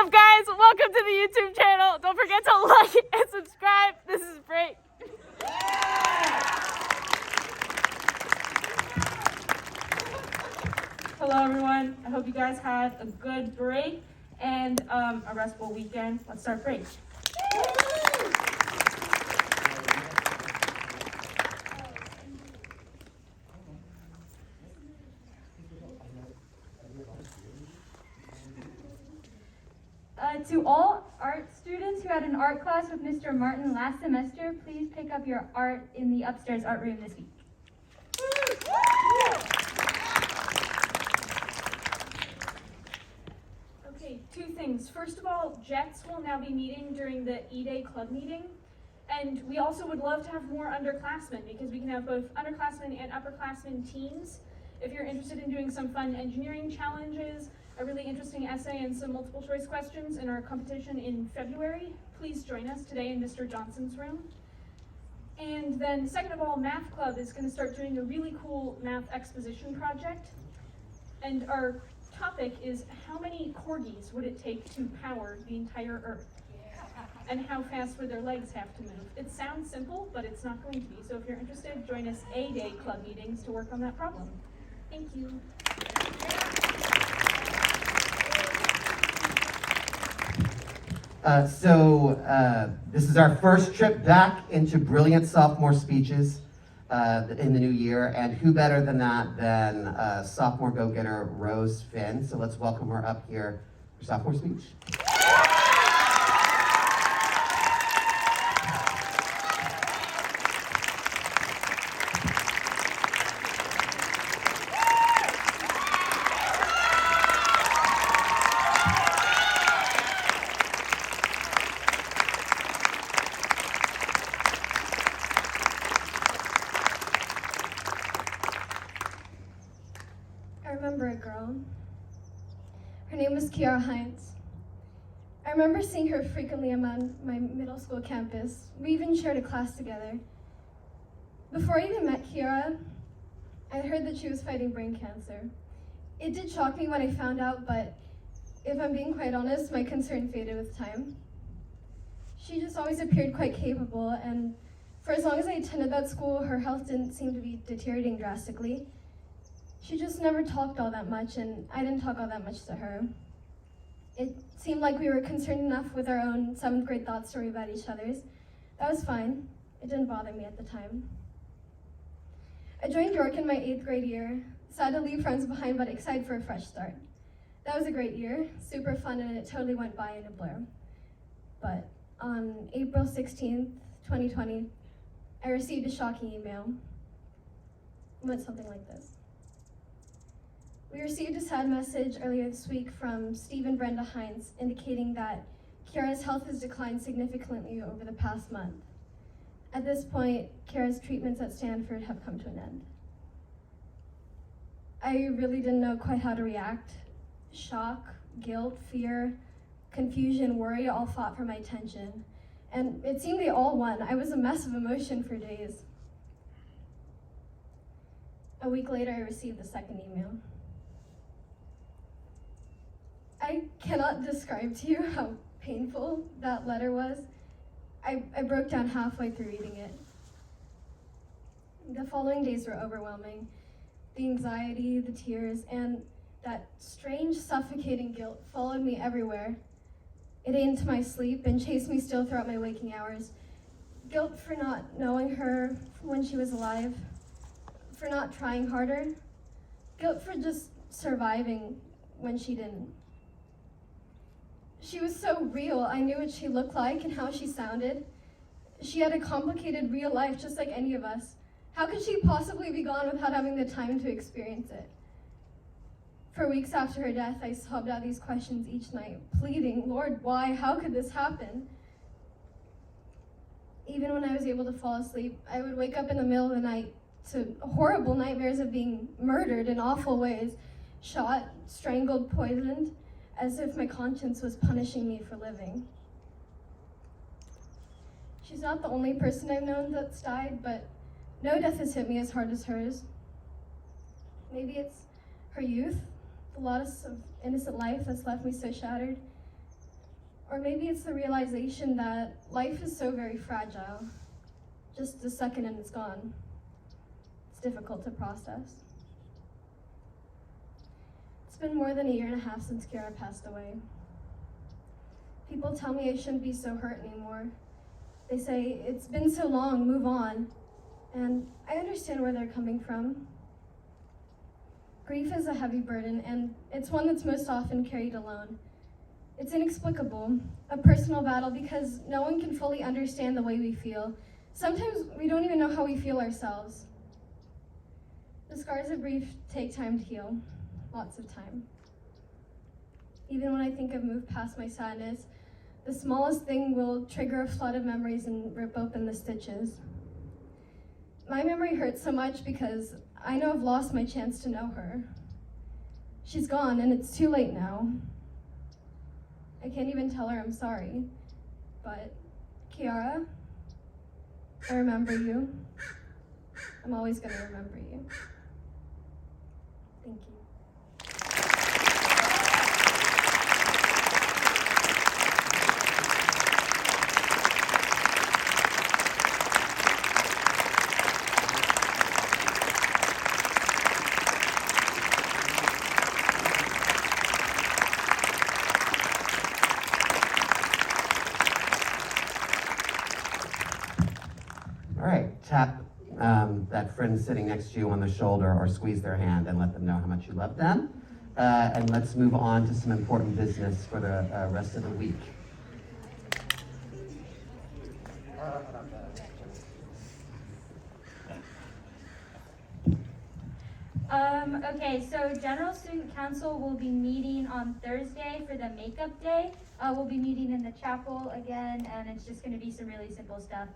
up, guys? Welcome to the YouTube channel. Don't forget to like and subscribe. This is great. Hello, everyone. I hope you guys had a good break and a restful weekend. Let's start break. To all art students who had an art class with Mr. Martin last semester, please pick up your art in the upstairs art room this week. Okay, two things. First of all, Jets will now be meeting during the E-Day club meeting. And we also would love to have more underclassmen because we can have both underclassmen and upperclassmen teams. If you're interested in doing some fun engineering challenges, a really interesting essay and some multiple choice questions in our competition in February, please join us today in Mr. Johnson's room. And then second of all, Math Club is going to start doing a really cool math exposition project. And our topic is how many corgis would it take to power the entire Earth? And how fast would their legs have to move? It sounds simple, but it's not going to be. So if you're interested, join us A-Day club meetings to work on that problem. Thank you. This is our first trip back into brilliant sophomore speeches in the new year, and who better than that than sophomore go-getter Rose Finn. So let's welcome her up here for sophomore speech. I remember a girl. Her name was Kiara Hines. I remember seeing her frequently on my middle school campus. We even shared a class together. Before I even met Kiara, I heard that she was fighting brain cancer. It did shock me when I found out, but if I'm being quite honest, my concern faded with time. She just always appeared quite capable, and for as long as I attended that school, her health didn't seem to be deteriorating drastically. She just never talked all that much, and I didn't talk all that much to her. It seemed like we were concerned enough with our own 7th grade thought story about each other's. That was fine. It didn't bother me at the time. I joined York in my 8th grade year, sad to leave friends behind, but excited for a fresh start. That was a great year, super fun, and it totally went by in a blur. But on April 16th, 2020, I received a shocking email. It went something like this. We received a sad message earlier this week from Steve and Brenda Hines indicating that Kiara's health has declined significantly over the past month. At this point, Kiara's treatments at Stanford have come to an end. I really didn't know quite how to react. Shock, guilt, fear, confusion, worry all fought for my attention. And it seemed they all won. I was a mess of emotion for days. A week later, I received the second email. I cannot describe to you how painful that letter was. I broke down halfway through reading it. The following days were overwhelming. The anxiety, the tears, and that strange suffocating guilt followed me everywhere. It ate into my sleep and chased me still throughout my waking hours. Guilt for not knowing her when she was alive, for not trying harder, guilt for just surviving when she didn't. She was so real. I knew what she looked like and how she sounded. She had a complicated real life just like any of us. How could she possibly be gone without having the time to experience it? For weeks after her death, I sobbed out these questions each night, pleading, Lord, why? How could this happen? Even when I was able to fall asleep, I would wake up in the middle of the night to horrible nightmares of being murdered in awful ways, shot, strangled, poisoned, as if my conscience was punishing me for living. She's not the only person I've known that's died, but no death has hit me as hard as hers. Maybe it's her youth, the loss of innocent life that's left me so shattered. Or maybe it's the realization that life is so very fragile. Just a second and it's gone. It's difficult to process. It's been more than 1.5 years since Kiara passed away. People tell me I shouldn't be so hurt anymore. They say, it's been so long, move on. And I understand where they're coming from. Grief is a heavy burden, and it's one that's most often carried alone. It's inexplicable, a personal battle, because no one can fully understand the way we feel. Sometimes we don't even know how we feel ourselves. The scars of grief take time to heal, lots of time. Even when I think I've moved past my sadness, the smallest thing will trigger a flood of memories and rip open the stitches. My memory hurts so much because I know I've lost my chance to know her. She's gone, and it's too late now. I can't even tell her I'm sorry, but Kiara, I remember you. I'm always gonna remember you. Thank you. All right, tap that friend sitting next to you on the shoulder or squeeze their hand and let them know how much you love them. And let's move on to some important business for the rest of the week. Okay, so General Student Council will be meeting on Thursday for the makeup day. We'll be meeting in the chapel again, and it's just gonna be some really simple stuff.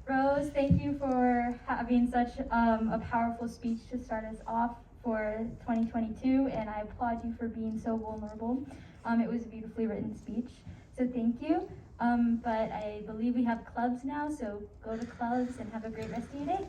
Rose, thank you for having such a powerful speech to start us off for 2022, and I applaud you for being so vulnerable. It was a beautifully written speech, so thank you. But I believe we have clubs now, so go to clubs and have a great rest of your day.